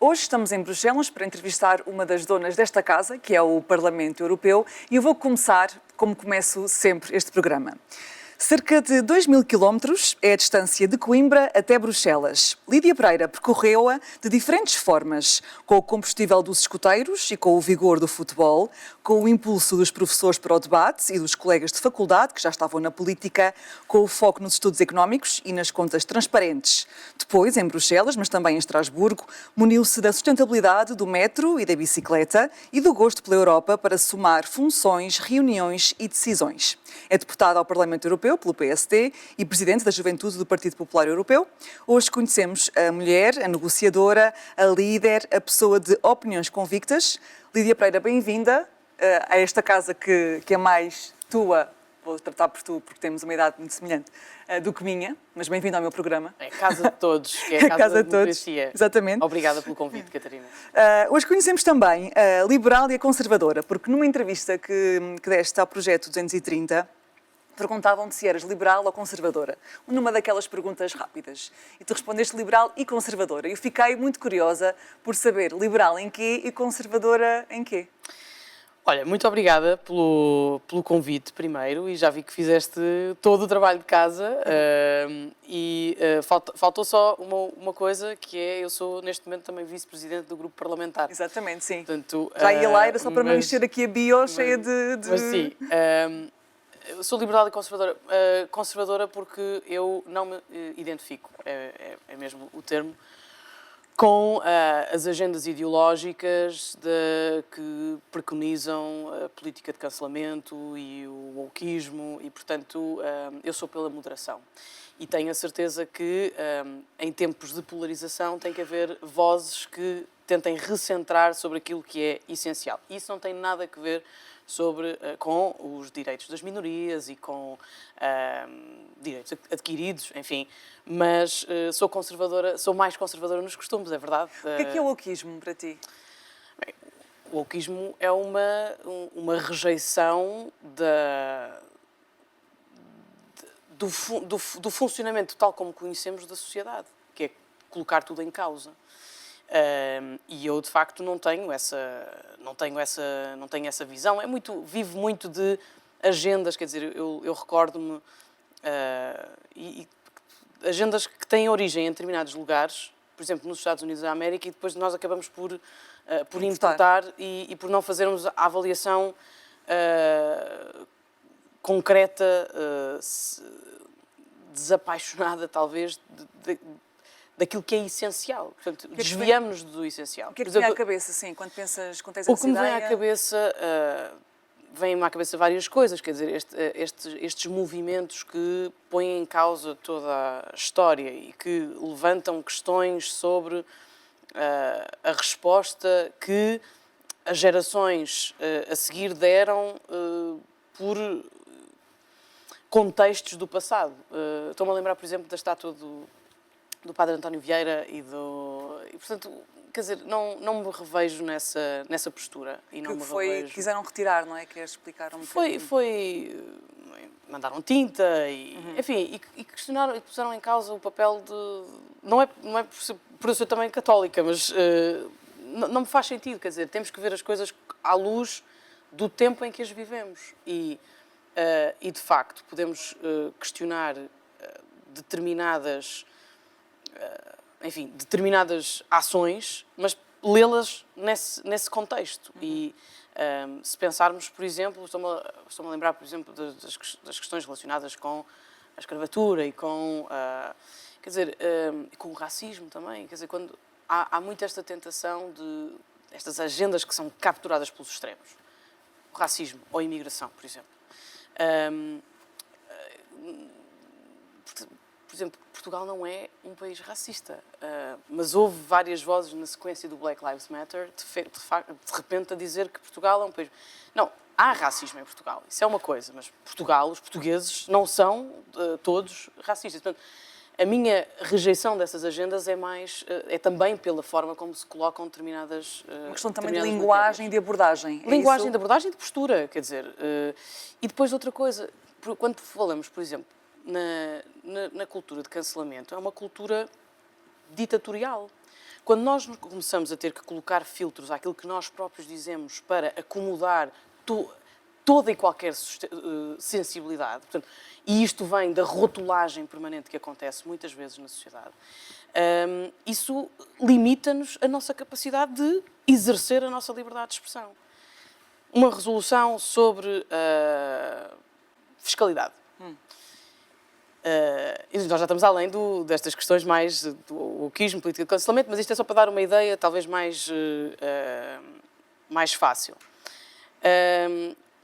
Hoje estamos em Bruxelas para entrevistar uma das donas desta casa, que é o Parlamento Europeu, e eu vou começar como começo sempre este programa. Cerca de 2.000 quilómetros é a distância de Coimbra até Bruxelas. Lídia Pereira percorreu-a de diferentes formas, com o combustível dos escuteiros e com o vigor do futebol, com o impulso dos professores para o debate e dos colegas de faculdade que já estavam na política, com o foco nos estudos económicos e nas contas transparentes. Depois, em Bruxelas, mas também em Estrasburgo, muniu-se da sustentabilidade do metro e da bicicleta e do gosto pela Europa para somar funções, reuniões e decisões. É deputada ao Parlamento Europeu pelo PSD e presidente da Juventude do Partido Popular Europeu. Hoje conhecemos a mulher, a negociadora, a líder, a pessoa de opiniões convictas. Lídia Pereira, bem-vinda a esta casa que é mais tua, vou tratar por tu porque temos uma idade muito semelhante, do que minha, mas bem-vinda ao meu programa. É a casa de todos, que é a casa da democracia. Todos. Exatamente. Obrigada pelo convite, Catarina. Hoje conhecemos também a liberal e a conservadora, porque numa entrevista que deste ao Projeto 230, perguntavam-te se eras liberal ou conservadora, numa daquelas perguntas rápidas. E tu respondeste liberal e conservadora. Eu fiquei muito curiosa por saber liberal em quê e conservadora em quê. Olha, muito obrigada pelo convite primeiro, e já vi que fizeste todo o trabalho de casa faltou só uma coisa, que é, eu sou neste momento também vice-presidente do grupo parlamentar. Exatamente, sim. Portanto, já ia lá, era só para não encher aqui a bio cheia de... Mas sim, eu sou liberal e conservadora. Conservadora porque eu não me identifico, é mesmo o termo, com as agendas ideológicas que preconizam a política de cancelamento e o wokeismo e, portanto, eu sou pela moderação. E tenho a certeza que, em tempos de polarização, tem que haver vozes que tentem recentrar sobre aquilo que é essencial. Isso não tem nada a ver com os direitos das minorias e com direitos adquiridos, enfim, mas sou mais conservadora nos costumes, é verdade. O que é o wokeismo para ti? Bem, o wokeismo é uma rejeição do funcionamento tal como conhecemos da sociedade, que é colocar tudo em causa. E eu, de facto, não tenho essa visão. Vivo muito de agendas, quer dizer, eu recordo-me agendas que têm origem em determinados lugares, por exemplo, nos Estados Unidos da América, e depois nós acabamos por importar e por não fazermos a avaliação concreta, desapaixonada, talvez, daquilo que é essencial. Portanto, desviamos-nos do essencial. O que é que te vem à cabeça, sim, quando tens essa ideia? O que me vem à cabeça, vêm-me à cabeça várias coisas, quer dizer, estes movimentos que põem em causa toda a história e que levantam questões sobre a resposta que as gerações a seguir deram por contextos do passado. Estou-me a lembrar, por exemplo, da estátua do Padre António Vieira e portanto, quer dizer, não me revejo nessa postura. E não me revejo. Quiseram retirar, não é? Queres explicar um bocadinho? Mandaram tinta e, enfim, e questionaram e puseram em causa o papel de... Não é por eu ser também católica, mas não me faz sentido, quer dizer, temos que ver as coisas à luz do tempo em que as vivemos. E de facto, podemos questionar determinadas ações, mas lê-las nesse contexto. E se pensarmos, por exemplo, estou-me a lembrar, por exemplo, das questões relacionadas com a escravatura e com o racismo também. Quer dizer, quando há muito esta tentação de estas agendas que são capturadas pelos extremos. O racismo ou a imigração, por exemplo. Por exemplo, Portugal não é um país racista, mas houve várias vozes na sequência do Black Lives Matter, de repente, a dizer que Portugal é um país... Não, há racismo em Portugal, isso é uma coisa, mas Portugal, os portugueses, não são todos racistas. Portanto, a minha rejeição dessas agendas é também pela forma como se colocam determinadas... Uma questão também de linguagem e de abordagem. Linguagem, de abordagem e de postura, quer dizer. E depois outra coisa, quando falamos, por exemplo, na cultura de cancelamento, é uma cultura ditatorial. quando nós começamos a ter que colocar filtros àquilo que nós próprios dizemos para acomodar toda e qualquer sensibilidade, portanto, e isto vem da rotulagem permanente que acontece muitas vezes na sociedade, isso limita-nos a nossa capacidade de exercer a nossa liberdade de expressão. Uma resolução sobre fiscalidade. Nós já estamos além destas questões mais do wokeismo, política de cancelamento, mas isto é só para dar uma ideia talvez mais fácil.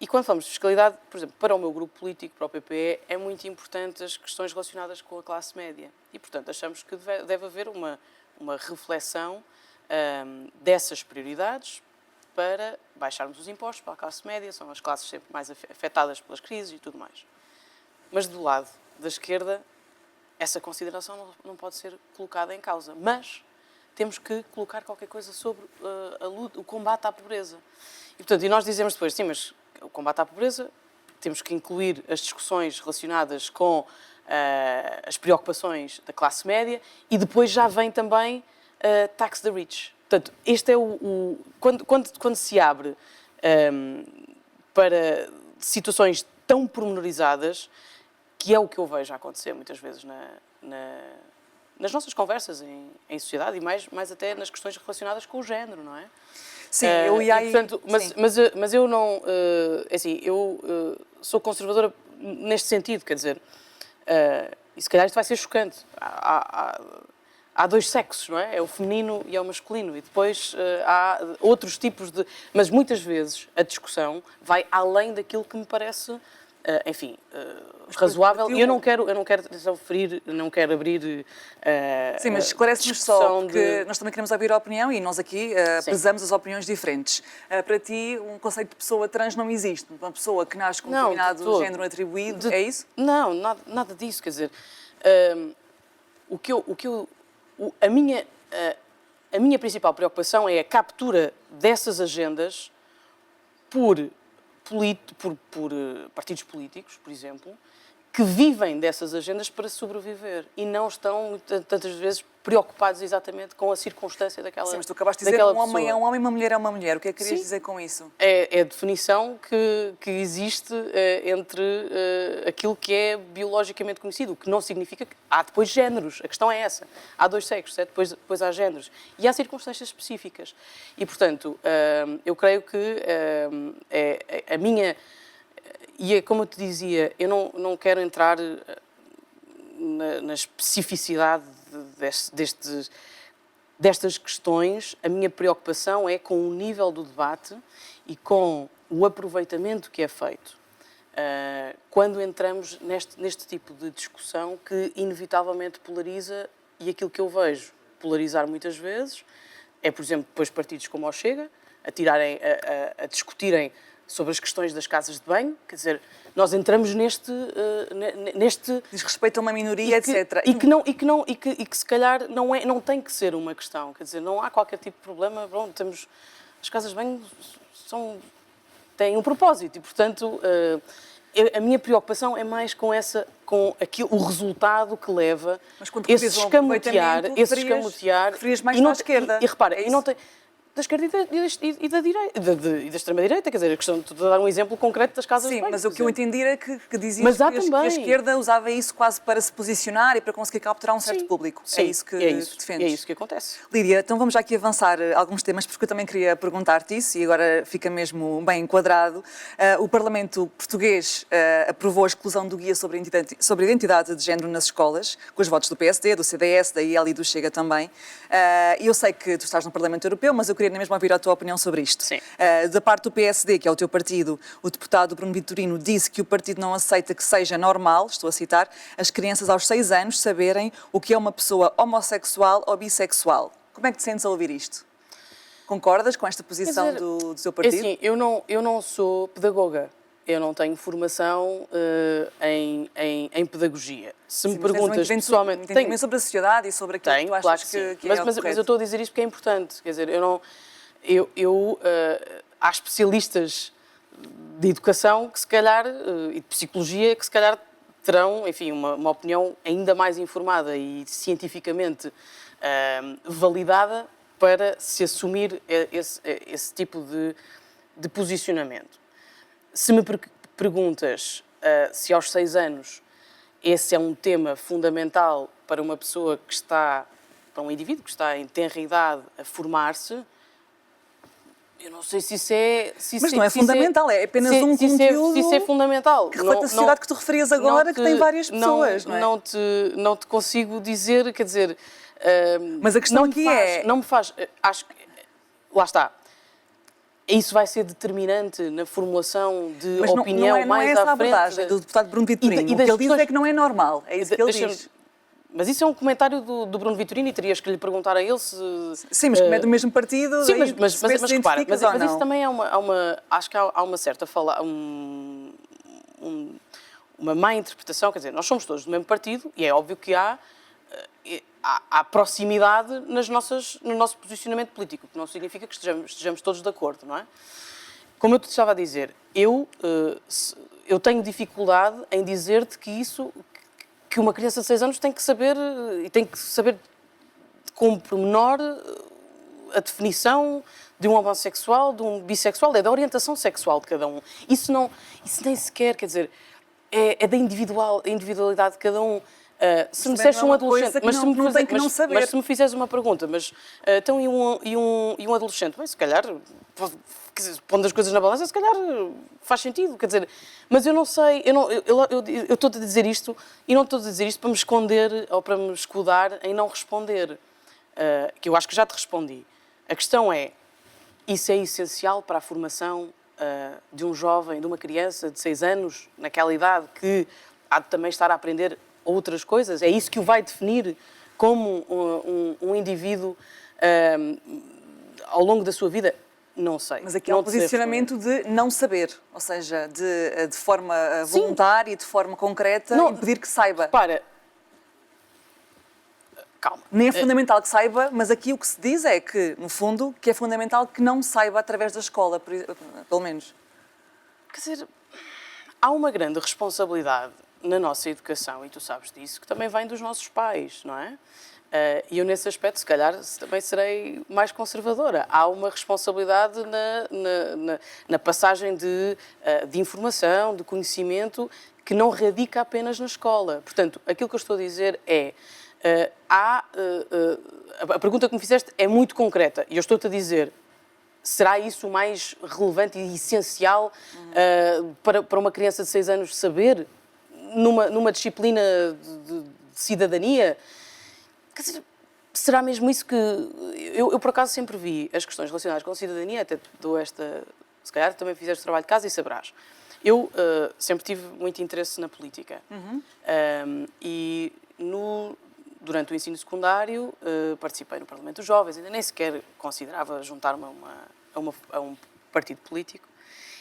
E quando falamos de fiscalidade, por exemplo, para o meu grupo político, para o PPE, é muito importante as questões relacionadas com a classe média. E, portanto, achamos que deve haver uma reflexão dessas prioridades para baixarmos os impostos para a classe média, são as classes sempre mais afetadas pelas crises e tudo mais. Mas do lado da esquerda, essa consideração não pode ser colocada em causa. Mas temos que colocar qualquer coisa sobre a luta, o combate à pobreza. E, portanto, nós dizemos depois, sim, mas o combate à pobreza, temos que incluir as discussões relacionadas com as preocupações da classe média e depois já vem também tax the rich. Portanto, este é quando se abre para situações tão pormenorizadas, que é o que eu vejo acontecer muitas vezes nas nossas conversas em sociedade e mais até nas questões relacionadas com o género, não é? Sim, eu ia aí... Portanto, mas eu não... assim, eu sou conservadora neste sentido, quer dizer, e se calhar isto vai ser chocante. Há dois sexos, não é? É o feminino e é o masculino. E depois há outros tipos de... Mas muitas vezes a discussão vai além daquilo que me parece... enfim, razoável. E eu não quero referir, não quero abrir. Sim, mas esclarece-nos só, porque nós também queremos ouvir a opinião e nós aqui pesamos as opiniões diferentes. Para ti, um conceito de pessoa trans não existe. Uma pessoa que nasce com um determinado género atribuído, é isso? Não, nada disso. Quer dizer, a minha principal preocupação é a captura dessas agendas por partidos políticos, por exemplo, que vivem dessas agendas para sobreviver e não estão, tantas vezes, preocupados exatamente com a circunstância daquela pessoa. Sim, mas tu acabaste de dizer um homem é um homem, uma mulher é uma mulher. O que é que querias dizer com isso? É a definição que existe entre aquilo que é biologicamente conhecido, o que não significa que há depois géneros. A questão é essa. Há dois sexos, depois há géneros. E há circunstâncias específicas. E, portanto, eu creio que a minha... E é como eu te dizia, eu não quero entrar na especificidade destas questões. A minha preocupação é com o nível do debate e com o aproveitamento que é feito quando entramos neste tipo de discussão que inevitavelmente polariza, e aquilo que eu vejo polarizar muitas vezes é, por exemplo, depois partidos como o Chega a discutirem sobre as questões das casas de banho, quer dizer, nós entramos neste diz respeito a uma minoria, etc. E que se calhar não tem que ser uma questão, quer dizer, não há qualquer tipo de problema. Bom, as casas de banho têm um propósito e, portanto, a minha preocupação é mais com o resultado que leva esse escamotear, referias mais para a esquerda. E repara, e não tem da esquerda e da direita, e da extrema-direita, quer dizer, a questão de dar um exemplo concreto das casas de banho. Sim, mas o que eu entendi era que dizias que a esquerda usava isso quase para se posicionar e para conseguir capturar um certo público. Sim, é isso que defendes. É isso que acontece. Lídia, então vamos já aqui avançar alguns temas, porque eu também queria perguntar-te isso, e agora fica mesmo bem enquadrado. O Parlamento português aprovou a exclusão do guia sobre identidade de género nas escolas, com os votos do PSD, do CDS, da IEL e do Chega também. E eu sei que tu estás no Parlamento Europeu, mas eu queria mesmo ouvir a tua opinião sobre isto. Sim. Da parte do PSD, que é o teu partido, o deputado Bruno Vitorino disse que o partido não aceita que seja normal, estou a citar, as crianças aos 6 anos saberem o que é uma pessoa homossexual ou bissexual. Como é que te sentes a ouvir isto? Concordas com esta posição do teu partido? Assim, eu não sou pedagoga. Eu não tenho formação em pedagogia. Se me perguntas pessoalmente... Tenho sobre a sociedade e sobre aquilo que tu achas que é mas eu estou a dizer isto porque é importante. Quer dizer, há especialistas de educação que se calhar, e de psicologia, que se calhar terão, enfim, uma opinião ainda mais informada e cientificamente validada para se assumir esse tipo de posicionamento. Se me perguntas se aos 6 anos esse é um tema fundamental para uma pessoa que está, para um indivíduo que está em tenra idade a formar-se, eu não sei se isso é... Mas não é fundamental, é apenas um conteúdo se isso é fundamental. que reflete a sociedade que tu referias agora, que tem várias pessoas, não é? Não te consigo dizer, quer dizer... Mas a questão aqui Não me faz... Acho que... Lá está. Isso vai ser determinante na formulação de opinião mais à frente. Não é essa a abordagem do deputado Bruno Vitorino. O que ele diz é que não é normal. É isso que ele diz. Mas isso é um comentário do Bruno Vitorino e terias que lhe perguntar a ele se... Sim, mas como é do mesmo partido... Sim, mas repara, mas isso também acho que há uma certa uma má interpretação, quer dizer, nós somos todos do mesmo partido e é óbvio que há proximidade no nosso posicionamento político, que não significa que estejamos todos de acordo, não é? Como eu te estava a dizer, eu tenho dificuldade em dizer-te que uma criança de 6 anos tem que saber com pormenor a definição de um homossexual, de um bissexual, é da orientação sexual de cada um. Isso nem sequer, quer dizer, é da individualidade de cada um. Se me disseste um adolescente, mas se me fizeres uma pergunta, então e um adolescente, bem, se calhar, pondo as coisas na balança, se calhar faz sentido, quer dizer, mas eu não sei, eu estou a dizer isto e não estou a dizer isto para me esconder ou para me escudar em não responder, que eu acho que já te respondi. A questão é, isso é essencial para a formação de um jovem, de uma criança de 6 anos, naquela idade que há de também estar a aprender outras coisas? É isso que o vai definir como um indivíduo ao longo da sua vida? Não sei. Mas aqui há um posicionamento de não saber, ou seja, de forma voluntária e de forma concreta, impedir que saiba. Repara, calma. Nem é fundamental que saiba, mas aqui o que se diz é que, no fundo, que é fundamental que não saiba através da escola, pelo menos. Quer dizer, há uma grande responsabilidade na nossa educação, e tu sabes disso, que também vem dos nossos pais, não é? E eu, nesse aspecto, se calhar, também serei mais conservadora. Há uma responsabilidade na passagem de informação, de conhecimento, que não radica apenas na escola. Portanto, aquilo que eu estou a dizer é... a pergunta que me fizeste é muito concreta, e eu estou-te a dizer... Será isso o mais relevante e essencial para uma criança de 6 anos saber numa disciplina de cidadania? Quer dizer, será mesmo isso que... Eu, por acaso, sempre vi as questões relacionadas com a cidadania, até te dou esta... Se calhar também fizeste trabalho de casa e saberás. Eu sempre tive muito interesse na política. E durante o ensino secundário participei no Parlamento dos Jovens, ainda nem sequer considerava juntar-me a um partido político.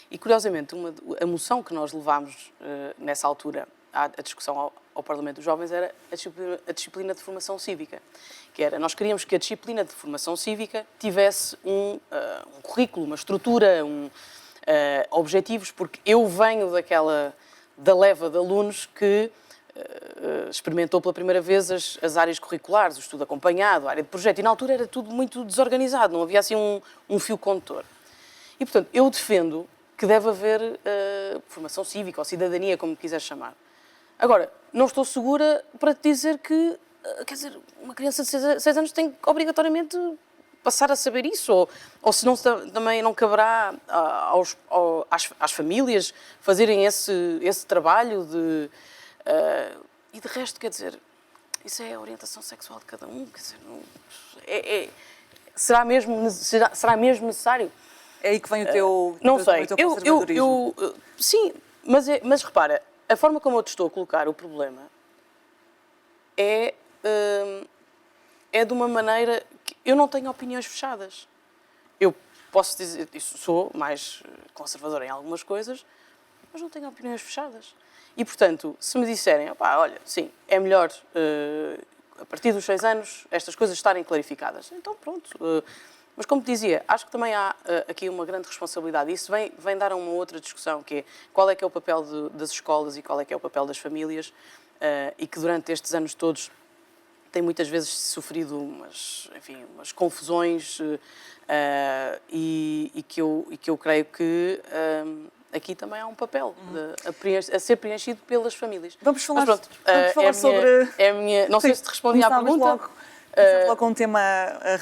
E, curiosamente, a moção que nós levámos nessa altura à discussão ao Parlamento dos Jovens era a disciplina de formação cívica. Que era, nós queríamos que a disciplina de formação cívica tivesse um currículo, uma estrutura, objetivos, porque eu venho da leva de alunos que experimentou pela primeira vez as áreas curriculares, o estudo acompanhado, a área de projeto, e na altura era tudo muito desorganizado, não havia assim um fio condutor. E, portanto, eu defendo que deve haver formação cívica ou cidadania, como quiseres chamar. Agora, não estou segura para te dizer que, quer dizer, uma criança de 6 anos tem que obrigatoriamente passar a saber isso, ou se não, também não caberá às famílias fazerem esse trabalho de... e de resto, quer dizer, isso é a orientação sexual de cada um, quer dizer, será mesmo necessário? É aí que vem o teu... Não sei, sim, mas repara, a forma como eu te estou a colocar o problema é de uma maneira que eu não tenho opiniões fechadas. Eu posso dizer, sou mais conservadora em algumas coisas, mas não tenho opiniões fechadas. E, portanto, se me disserem, olha, sim, é melhor, a partir dos 6 anos, estas coisas estarem clarificadas, então pronto. Mas, como te dizia, acho que também há aqui uma grande responsabilidade. Isso vem dar a uma outra discussão, que é qual é que é o papel das escolas e qual é que é o papel das famílias, e que durante estes anos todos tem muitas vezes sofrido umas confusões e que eu creio que aqui também há um papel a ser preenchido pelas famílias. Vamos falar, Mas pronto, sobre... não sei se te respondi à pergunta. Logo com um tema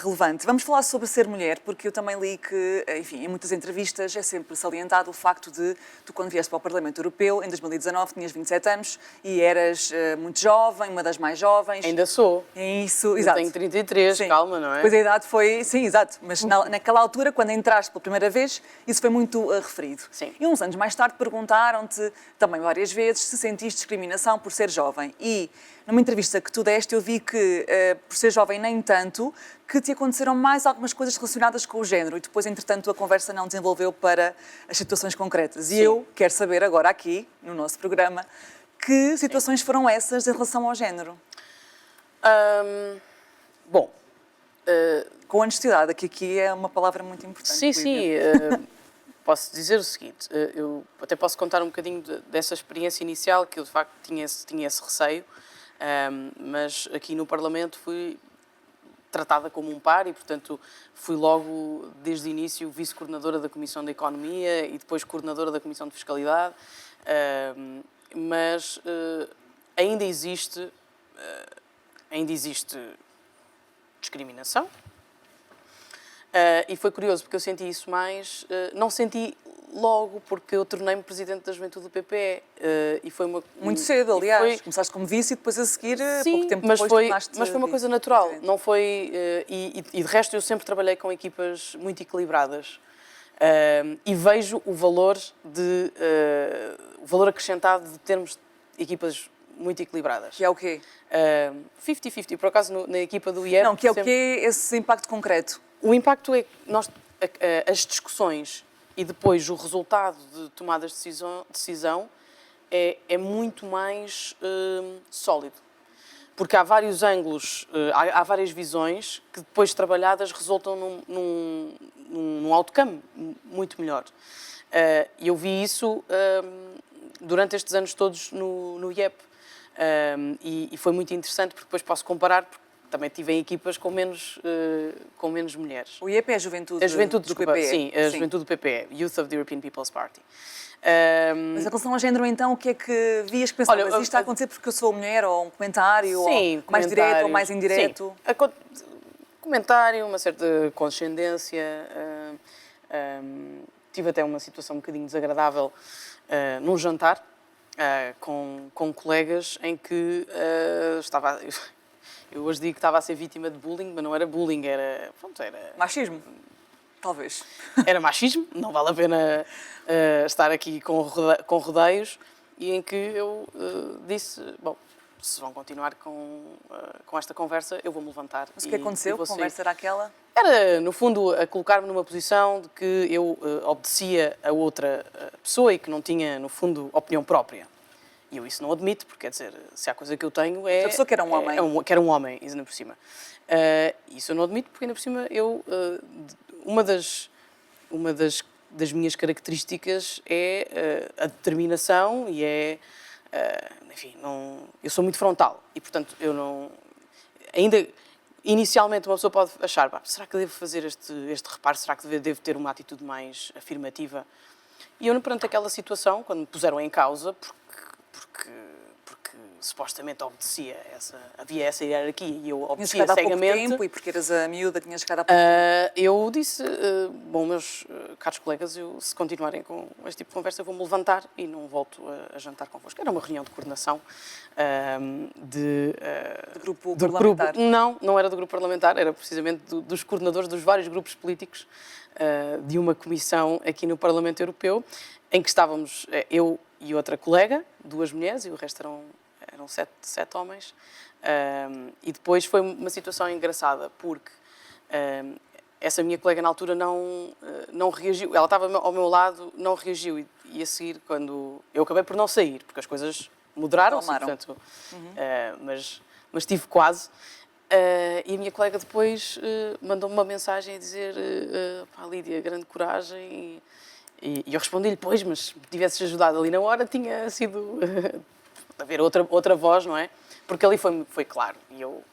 relevante. Vamos falar sobre ser mulher, porque eu também li que, enfim, em muitas entrevistas é sempre salientado o facto de tu, quando vieste para o Parlamento Europeu, em 2019, tinhas 27 anos e eras muito jovem, uma das mais jovens. Ainda sou. É isso, exato. Eu tenho 33, sim. Calma, não é? Pois a idade foi, sim, exato, mas naquela altura, quando entraste pela primeira vez, isso foi muito referido. Sim. E uns anos mais tarde perguntaram-te, também várias vezes, se sentiste discriminação por ser jovem. E numa entrevista que tu deste, eu vi que, por ser jovem, nem tanto, que te aconteceram mais algumas coisas relacionadas com o género e depois, entretanto, a conversa não desenvolveu para as situações concretas. Sim. E eu quero saber agora aqui, no nosso programa, que situações foram essas em relação ao género? Bom... Com honestidade, que aqui é uma palavra muito importante. Sim, sim. Posso dizer o seguinte, eu até posso contar um bocadinho dessa experiência inicial, que eu, de facto, tinha esse receio, mas aqui no Parlamento fui tratada como um par e, portanto, fui logo, desde o início, vice-coordenadora da Comissão da Economia e depois coordenadora da Comissão de Fiscalidade, mas ainda existe discriminação. E foi curioso, porque eu senti isso mais... não senti logo, porque eu tornei-me presidente da Juventude do PPE. E foi uma... Muito cedo, aliás. Começaste como vice e depois a seguir, sim, pouco tempo mas depois... mas foi uma coisa natural. Não foi... E de resto, eu sempre trabalhei com equipas muito equilibradas. E vejo o valor o valor acrescentado de termos equipas muito equilibradas. Que é o quê? 50-50. Por acaso, na equipa do IEP... Não, que é o quê esse impacto concreto? O impacto é que as discussões e depois o resultado de tomadas de decisão é muito mais sólido. Porque há vários ângulos, há várias visões que depois trabalhadas resultam num outcome muito melhor. E eu vi isso durante estes anos todos no IEP. E foi muito interessante porque depois posso comparar, porque também tive em equipas com menos mulheres. O IEP é a Juventude do PPE. Sim, a Juventude do PPE, Youth of the European People's Party. Mas em relação ao género, então, o que é que vias que pensavas? Isto está a acontecer porque eu sou mulher, ou um comentário, sim, ou mais direto ou mais indireto? Sim, comentário, uma certa condescendência. Tive até uma situação um bocadinho desagradável num jantar com colegas em que estava... Eu hoje digo que estava a ser vítima de bullying, mas não era bullying, era... Machismo? Talvez. Era machismo, não vale a pena estar aqui com rodeios, e em que eu disse, bom, se vão continuar com esta conversa, eu vou-me levantar. Mas o que aconteceu? Que conversa era aquela? Era, no fundo, a colocar-me numa posição de que eu obedecia a outra pessoa e que não tinha, no fundo, opinião própria. E eu isso não admito, porque, quer dizer, se há coisa que eu tenho é... A pessoa que era um homem. Que era um homem, ainda por cima. Isso eu não admito, porque, ainda por cima, uma das minhas características é a determinação e enfim, eu sou muito frontal. E, portanto, eu não... Ainda... Inicialmente, uma pessoa pode achar, será que devo fazer este reparo? Será que devo ter uma atitude mais afirmativa? E eu, perante aquela situação, quando me puseram em causa, porque supostamente obedecia havia essa hierarquia e eu obedecia cegamente. Tinha chegado há pouco tempo e porque eras a miúda, tinha chegado há pouco tempo. Eu disse, bom, meus caros colegas, se continuarem com este tipo de conversa, eu vou-me levantar e não volto a jantar convosco. Era uma reunião de coordenação do grupo parlamentar? Não era do grupo parlamentar, era precisamente dos coordenadores dos vários grupos políticos de uma comissão aqui no Parlamento Europeu, em que estávamos eu e outra colega, 2 mulheres, e o resto eram 7 homens. E depois foi uma situação engraçada, porque essa minha colega na altura não reagiu. Ela estava ao meu lado, não reagiu. E a seguir, quando eu acabei por não sair, porque as coisas moderaram-se, portanto, mas estive quase. E a minha colega depois mandou-me uma mensagem a dizer Lídia, grande coragem. E eu respondi-lhe, pois, mas se tivesses ajudado ali na hora, tinha sido... haver outra voz, não é? Porque ali foi claro. E eu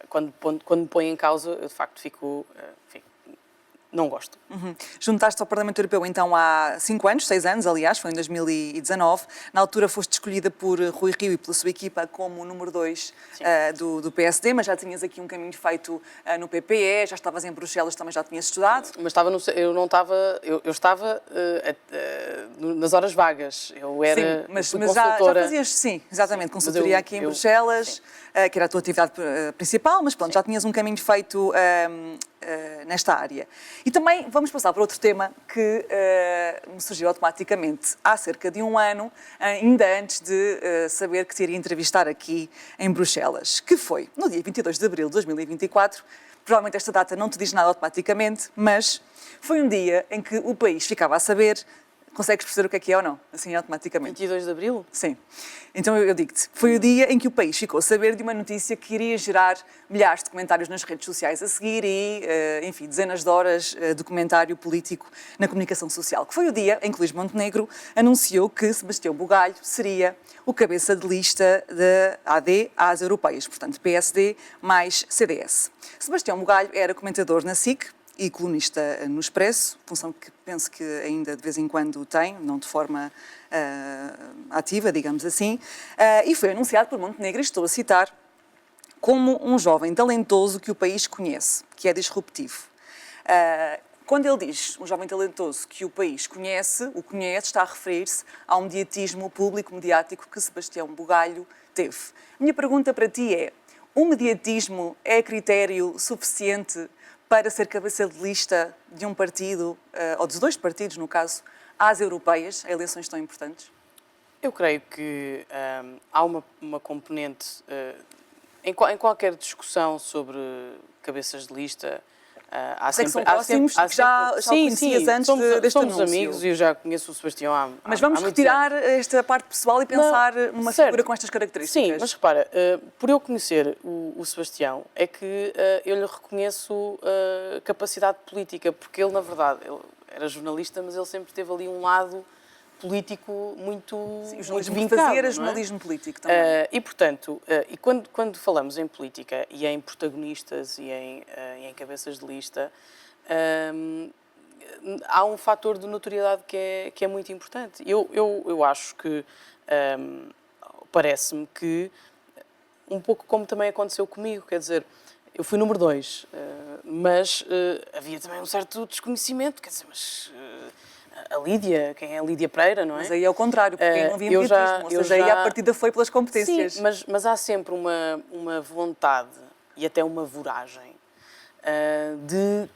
quando me põe em causa, eu de facto fico não gosto. Juntaste ao Parlamento Europeu então há 5 anos, 6 anos, aliás, foi em 2019. Na altura foste escolhida por Rui Rio e pela sua equipa como o número 2 do PSD, mas já tinhas aqui um caminho feito no PPE, já estavas em Bruxelas, também já tinhas estudado. Mas eu estava nas horas vagas. Eu era sim, mas consultora. já fazias, sim, exatamente, Sim, consultoria aqui em Bruxelas, que era a tua atividade principal, mas pronto, já tinhas um caminho feito nesta área. E também vamos passar para outro tema que me surgiu automaticamente há cerca de um ano, ainda antes de saber que te iria entrevistar aqui em Bruxelas, que foi no dia 22 de abril de 2024. Provavelmente esta data não te diz nada automaticamente, mas foi um dia em que o país ficava a saber. Consegues perceber o que é ou não? Assim, automaticamente. 22 de abril? Sim. Então eu digo-te, foi o dia em que o país ficou a saber de uma notícia que iria gerar milhares de comentários nas redes sociais a seguir e, enfim, dezenas de horas de comentário político na comunicação social. Que foi o dia em que Luís Montenegro anunciou que Sebastião Bugalho seria o cabeça de lista da AD às europeias, portanto PSD mais CDS. Sebastião Bugalho era comentador na SIC, e colunista no Expresso, função que penso que ainda de vez em quando tem, não de forma ativa, digamos assim, e foi anunciado por Montenegro, estou a citar, como um jovem talentoso que o país conhece, que é disruptivo. Quando ele diz um jovem talentoso que o país conhece, está a referir-se ao mediatismo público mediático que Sebastião Bugalho teve. Minha pergunta para ti é, o mediatismo é critério suficiente para ser cabeça de lista de um partido, ou dos 2 partidos, no caso, às europeias, a eleições tão importantes? Eu creio que há uma componente, em qualquer discussão sobre cabeças de lista, há sempre... São próximos, que já conhecias antes deste somos anúncio. amigos e eu já conheço o Sebastião há Mas vamos retirar esta parte pessoal e pensar numa figura com estas características. Sim, mas repara, por eu conhecer o Sebastião, é que eu lhe reconheço capacidade política, porque ele, na verdade, ele era jornalista, mas ele sempre teve ali um lado político muito vincado. Fazer jornalismo político também. E, portanto, quando falamos em política e em protagonistas e em cabeças de lista, há um fator de notoriedade que é muito importante. Eu acho que, parece-me que, um pouco como também aconteceu comigo, quer dizer, eu fui número 2, mas havia também um certo desconhecimento, quer dizer, mas... A Lídia, quem é a Lídia Pereira, não é? Mas aí é o contrário, porque não havia mediatismo, ou seja, aí a partida foi pelas competências. Sim, mas há sempre uma vontade e até uma voragem de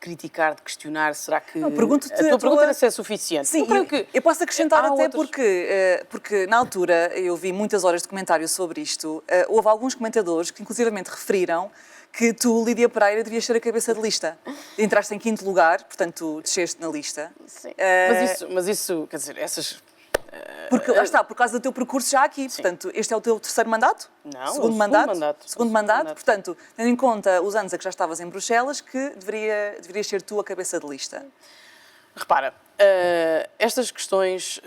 criticar, de questionar, será que... Não, pergunto-te... A tua pergunta era se é suficiente. Sim, eu posso acrescentar até porque na altura eu vi muitas horas de comentário sobre isto, houve alguns comentadores que inclusivamente referiram que tu, Lídia Pereira, devias ser a cabeça de lista. Entraste em 5º lugar, portanto, desceste na lista. Sim, mas isso, quer dizer, essas... Porque, lá está, por causa do teu percurso já aqui. Sim. Portanto, este é o teu 3º mandato? Não, segundo mandato. Segundo mandato. Portanto, tendo em conta os anos a que já estavas em Bruxelas, que deverias ser tu a cabeça de lista. Repara, estas questões...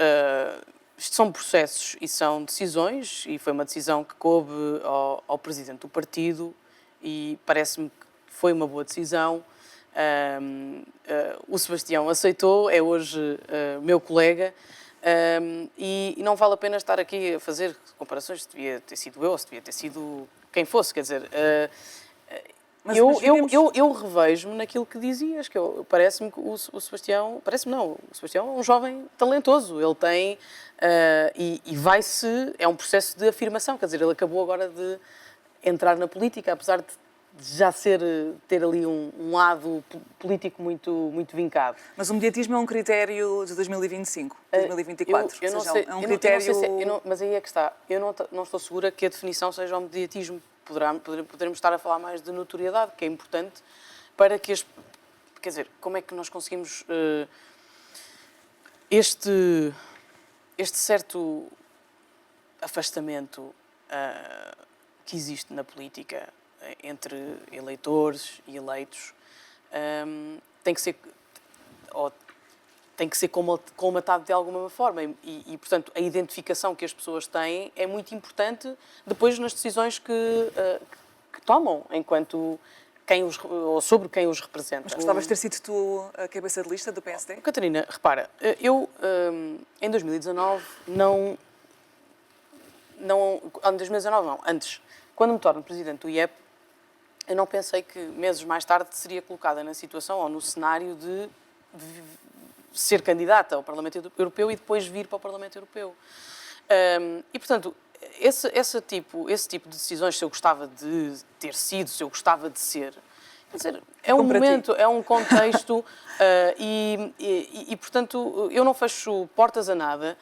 Isto são processos e são decisões, e foi uma decisão que coube ao presidente do partido, e parece-me que foi uma boa decisão. O Sebastião aceitou, é hoje meu colega, e não vale a pena estar aqui a fazer comparações se devia ter sido eu ou se devia ter sido quem fosse, quer dizer... Eu revejo-me naquilo que dizias, que parece-me que o Sebastião... Parece-me não, o Sebastião é um jovem talentoso, ele tem... e vai-se... É um processo de afirmação, quer dizer, ele acabou agora de entrar na política, apesar de já ter ali um lado político muito vincado. Mas o mediatismo é um critério de 2025, 2024? Eu não sei, é um critério... Mas aí é que está. Eu não estou segura que a definição seja o mediatismo. Poderemos estar a falar mais de notoriedade, que é importante para que quer dizer, como é que nós conseguimos este certo afastamento que existe na política entre eleitores e eleitos tem que ser colmatado de alguma forma e, portanto, a identificação que as pessoas têm é muito importante depois nas decisões que que tomam enquanto ou sobre quem os representa. Mas gostavas de ter sido tu a cabeça de lista do PSD? Catarina, repara, eu em 2019 em 2019 não, antes, quando me torno presidente do IEP, eu não pensei que meses mais tarde seria colocada na situação ou no cenário de ser candidata ao Parlamento Europeu e depois vir para o Parlamento Europeu. E, portanto, esse tipo de decisões, se eu gostava de ter sido, se eu gostava de ser, quer dizer, é um momento, é um contexto portanto, eu não fecho portas a nada,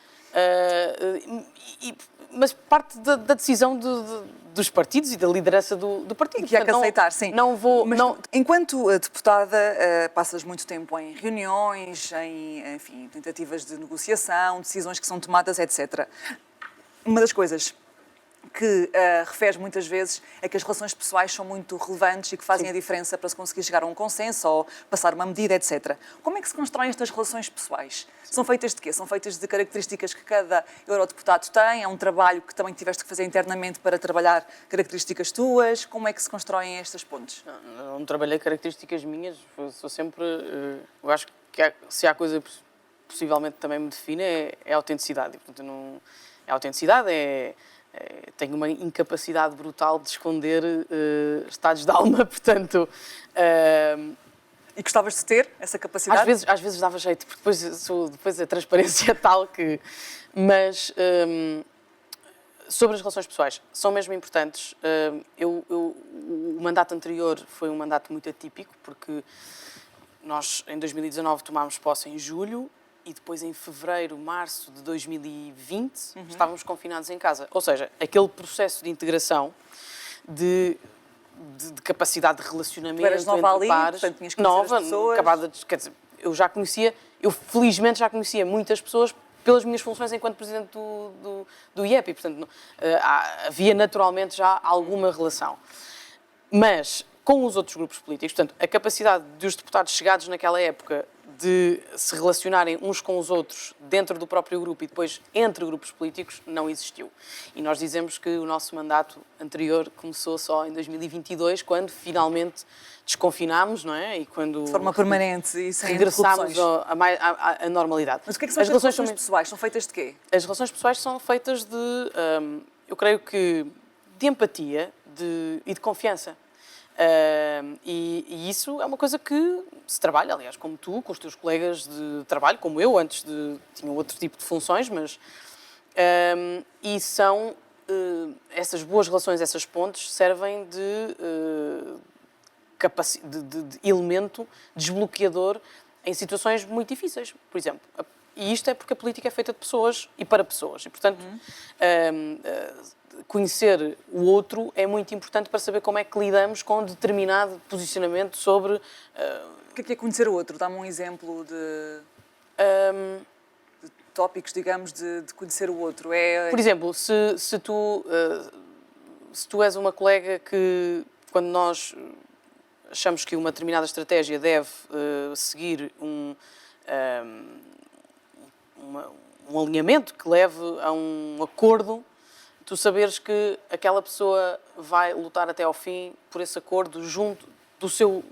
mas parte da decisão dos partidos e da liderança do partido. E que há que aceitar, sim. Não vou... Mas enquanto deputada, passas muito tempo em reuniões, enfim, tentativas de negociação, decisões que são tomadas, etc. Uma das coisas que referes muitas vezes é que as relações pessoais são muito relevantes e que fazem a diferença para se conseguir chegar a um consenso ou passar uma medida, etc. Como é que se constroem estas relações pessoais? São feitas de quê? São feitas de características que cada eurodeputado tem? É um trabalho que também tiveste que fazer internamente para trabalhar características tuas? Como é que se constroem estas pontes? Não trabalhei características minhas, sou sempre... Eu acho que se há coisa que possivelmente também me define é a autenticidade. E, portanto, a autenticidade tenho uma incapacidade brutal de esconder estados de alma, portanto... E gostavas de ter essa capacidade? Às vezes dava jeito, porque depois a transparência é tal que... Mas sobre as relações pessoais, são mesmo importantes. O mandato anterior foi um mandato muito atípico, porque nós, em 2019, tomámos posse em julho, e depois em fevereiro, março de 2020, estávamos confinados em casa. Ou seja, aquele processo de integração, de capacidade de relacionamento... Tu eras nova ali, portanto tinhas que conhecer as pessoas. Quer dizer, eu felizmente já conhecia muitas pessoas pelas minhas funções enquanto presidente do IEP, e portanto havia naturalmente já alguma relação. Mas com os outros grupos políticos, portanto, a capacidade dos deputados chegados naquela época de se relacionarem uns com os outros dentro do próprio grupo e depois entre grupos políticos não existiu. E nós dizemos que o nosso mandato anterior começou só em 2022, quando finalmente desconfinámos, não é? E quando de forma permanente e sem regressámos à normalidade. Mas o que é que são as relações pessoais? São feitas de quê? As relações pessoais são feitas eu creio que, de empatia e de confiança. E isso é uma coisa que se trabalha, aliás, como tu, com os teus colegas de trabalho, como eu, tinha outro tipo de funções, mas... e são... essas boas relações, essas pontes, servem de elemento desbloqueador em situações muito difíceis, por exemplo. E isto é porque a política é feita de pessoas e para pessoas. E, portanto... conhecer o outro é muito importante para saber como é que lidamos com determinado posicionamento sobre... O que é conhecer o outro? Dá-me um exemplo de tópicos, digamos, de conhecer o outro. Por exemplo, se tu és uma colega que, quando nós achamos que uma determinada estratégia deve seguir um alinhamento que leve a um acordo, tu saberes que aquela pessoa vai lutar até ao fim por esse acordo junto do seu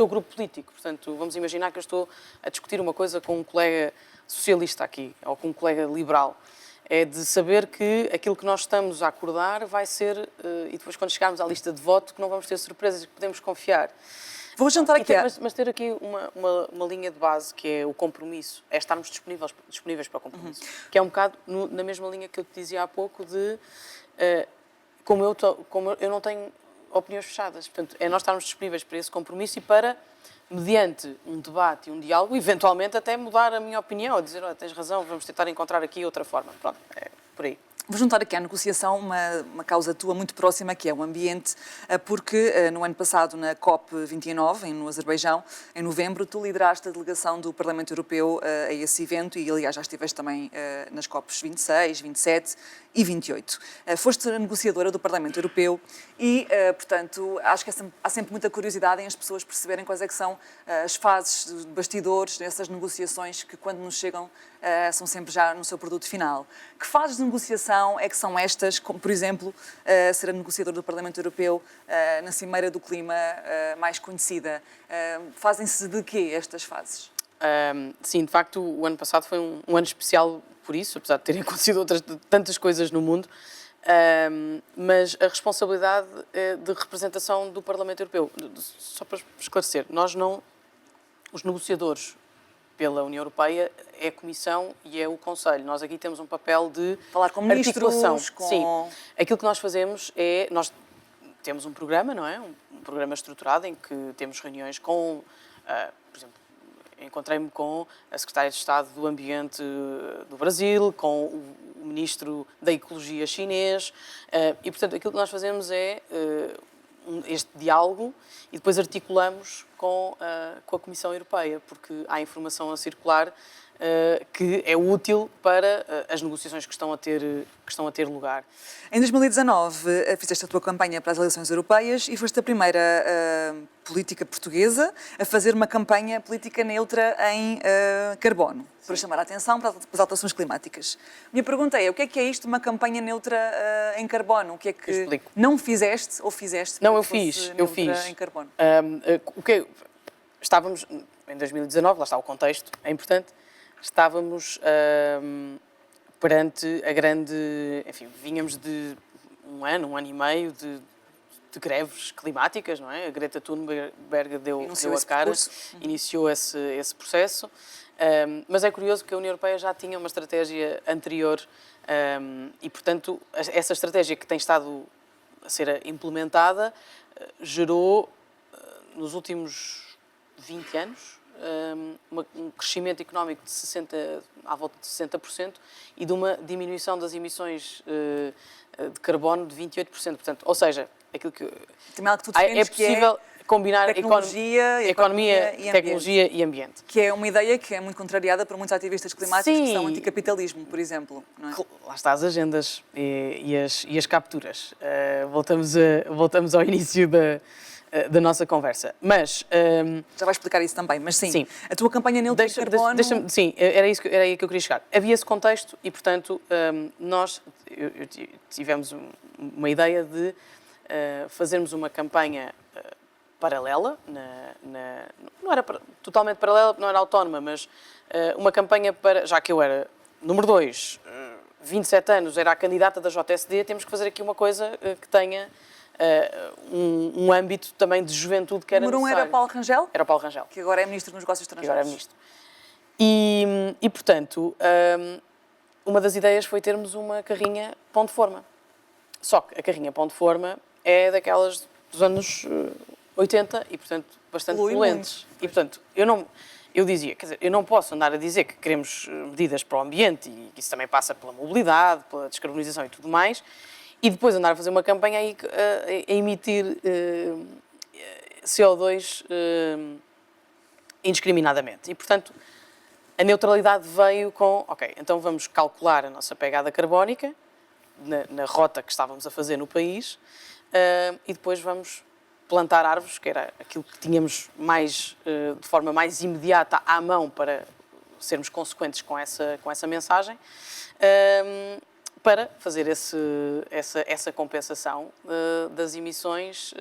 grupo político. Portanto, vamos imaginar que eu estou a discutir uma coisa com um colega socialista aqui, ou com um colega liberal. É de saber que aquilo que nós estamos a acordar vai ser, e depois quando chegarmos à lista de voto, que não vamos ter surpresas e que podemos confiar. Vou jantar aqui. Mas ter aqui uma linha de base, que é o compromisso, é estarmos disponíveis para o compromisso. Que é um bocado na mesma linha que eu te dizia há pouco de como eu não tenho opiniões fechadas. Portanto, é nós estarmos disponíveis para esse compromisso e para, mediante um debate e um diálogo, eventualmente até mudar a minha opinião, ou dizer, tens razão, vamos tentar encontrar aqui outra forma. Pronto, é por aí. Vou juntar aqui à negociação uma causa tua muito próxima, que é o ambiente, porque no ano passado, na COP29, no Azerbaijão, em novembro, tu lideraste a delegação do Parlamento Europeu a esse evento e, aliás, já estiveste também nas COPs 26, 27 e 28. Foste a negociadora do Parlamento Europeu e, portanto, acho que há sempre muita curiosidade em as pessoas perceberem quais é que são as fases de bastidores nessas negociações que, quando nos chegam, são sempre já no seu produto final. Que fases de negociação posição é que são estas, como por exemplo, ser a negociadora do Parlamento Europeu na Cimeira do Clima mais conhecida? Fazem-se de quê estas fases? Sim, de facto, o ano passado foi um ano especial por isso, apesar de terem acontecido tantas coisas no mundo, mas a responsabilidade é de representação do Parlamento Europeu. Só para esclarecer, nós não, os negociadores pela União Europeia é a Comissão e é o Conselho. Nós aqui temos um papel de falar com ministros, articulação. com... Sim, aquilo que nós fazemos é, nós temos um programa, não é? Um programa estruturado em que temos reuniões com, por exemplo, encontrei-me com a Secretária de Estado do Ambiente do Brasil, com o Ministro da Ecologia chinês, e, portanto, aquilo que nós fazemos é este diálogo e depois articulamos com a Comissão Europeia, porque há informação a circular que é útil para as negociações que estão a ter lugar. Em 2019, fizeste a tua campanha para as eleições europeias e foste a primeira política portuguesa a fazer uma campanha política neutra em carbono, para chamar a atenção para as alterações climáticas. Minha pergunta é, o que é isto, uma campanha neutra em carbono? O que é que não fizeste ou fizeste? Não, eu fiz. Em carbono? Estávamos, em 2019, lá está o contexto, é importante, estávamos perante a grande... Enfim, vínhamos de um ano e meio de greves climáticas, não é? A Greta Thunberg deu a cara, iniciou esse processo, mas é curioso que a União Europeia já tinha uma estratégia anterior e, portanto, essa estratégia que tem estado a ser implementada gerou, nos últimos 20 anos, um crescimento económico de à volta de 60% e de uma diminuição das emissões de carbono de 28%. Portanto, ou seja, aquilo que é possível combinar economia, tecnologia e ambiente. Que é uma ideia que é muito contrariada por muitos ativistas climáticos que são anticapitalismo, por exemplo. Não é? Lá está as agendas e as capturas. Voltamos ao início da nossa conversa. Mas... já vais explicar isso também, mas sim. A tua campanha neutra de carbono... Sim, era aí que eu queria chegar. Havia esse contexto e, portanto, nós tivemos uma ideia de fazermos uma campanha paralela, não era totalmente paralela, não era autónoma, mas uma campanha para... Já que eu era número 2, 27 anos, era a candidata da JSD, temos que fazer aqui uma coisa que tenha... um âmbito também de juventude que era necessário. Número 1 era Paulo Rangel? Era Paulo Rangel. Que agora é Ministro dos Negócios Estrangeiros. Que agora é Ministro. E portanto, uma das ideias foi termos uma carrinha pão de forma. Só que a carrinha pão de forma é daquelas dos anos 80 e, portanto, bastante poluentes. E, portanto, eu dizia, quer dizer, eu não posso andar a dizer que queremos medidas para o ambiente e que isso também passa pela mobilidade, pela descarbonização e tudo mais, e depois andar a fazer uma campanha a emitir CO2 indiscriminadamente. E, portanto, a neutralidade veio com, ok, então vamos calcular a nossa pegada carbónica na rota que estávamos a fazer no país e depois vamos plantar árvores, que era aquilo que tínhamos de forma mais imediata à mão para sermos consequentes com essa mensagem, para fazer essa compensação das emissões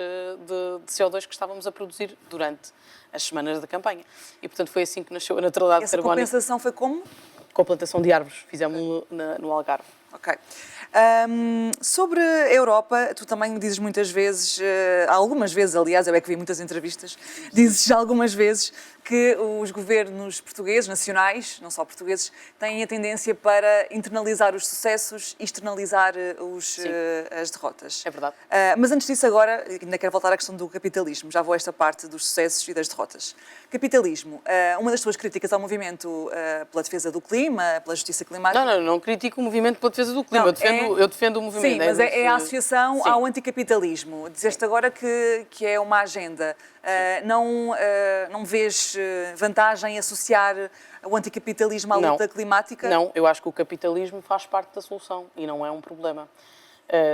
de CO2 que estávamos a produzir durante as semanas da campanha. E, portanto, foi assim que nasceu a neutralidade carbónica. Essa compensação foi como? Com a plantação de árvores. Fizemos no Algarve. Ok. Sobre a Europa, tu também dizes muitas vezes, algumas vezes, aliás, eu é que vi muitas entrevistas, dizes algumas vezes que os governos portugueses, nacionais, não só portugueses, têm a tendência para internalizar os sucessos e externalizar as derrotas. É verdade. Mas antes disso agora, ainda quero voltar à questão do capitalismo, já vou a esta parte dos sucessos e das derrotas. Capitalismo, uma das tuas críticas ao movimento pela defesa do clima, pela justiça climática... Não critico o movimento pela defesa do clima, eu defendo o movimento. Sim, mas é a associação ao anticapitalismo. Dizeste agora que é uma agenda. Não vês vantagem em associar o anticapitalismo à luta climática? Não, eu acho que o capitalismo faz parte da solução e não é um problema.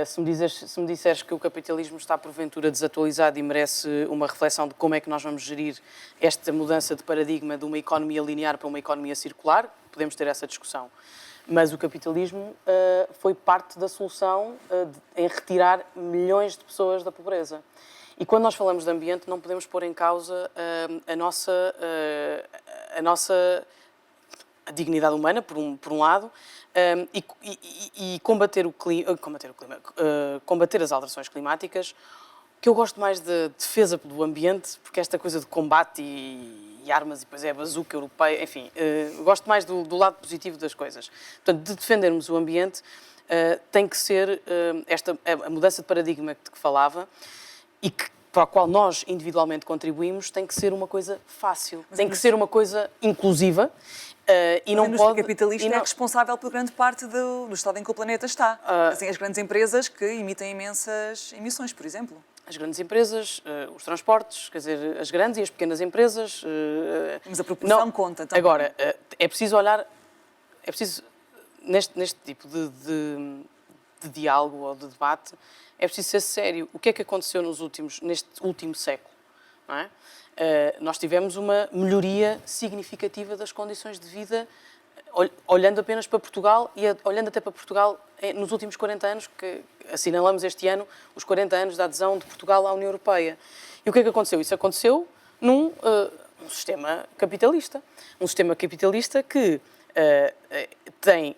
Se me disseres que o capitalismo está porventura desatualizado e merece uma reflexão de como é que nós vamos gerir esta mudança de paradigma de uma economia linear para uma economia circular, podemos ter essa discussão. Mas o capitalismo foi parte da solução em retirar milhões de pessoas da pobreza. E quando nós falamos de ambiente, não podemos pôr em causa a nossa dignidade humana, por um lado, e combater as alterações climáticas, que eu gosto mais de defesa do ambiente, porque esta coisa de combate e armas, e depois é a bazuca europeia, enfim, gosto mais do lado positivo das coisas. Portanto, de defendermos o ambiente, tem que ser a mudança de paradigma de que falava, e para a qual nós individualmente contribuímos, tem que ser uma coisa fácil, tem que ser uma coisa inclusiva, e não pode... O capitalista é responsável por grande parte do estado em que o planeta está. Assim, as grandes empresas que emitem imensas emissões, por exemplo. As grandes empresas, os transportes, quer dizer, as grandes e as pequenas empresas... Mas a proporção conta também. Agora, é preciso olhar... É preciso, neste tipo de diálogo ou de debate, é preciso ser sério. O que é que aconteceu neste último século? Não é? Nós tivemos uma melhoria significativa das condições de vida, olhando apenas para Portugal e olhando até para Portugal nos últimos 40 anos, que assinalamos este ano os 40 anos da adesão de Portugal à União Europeia. E o que é que aconteceu? Isso aconteceu num sistema capitalista. Um sistema capitalista que tem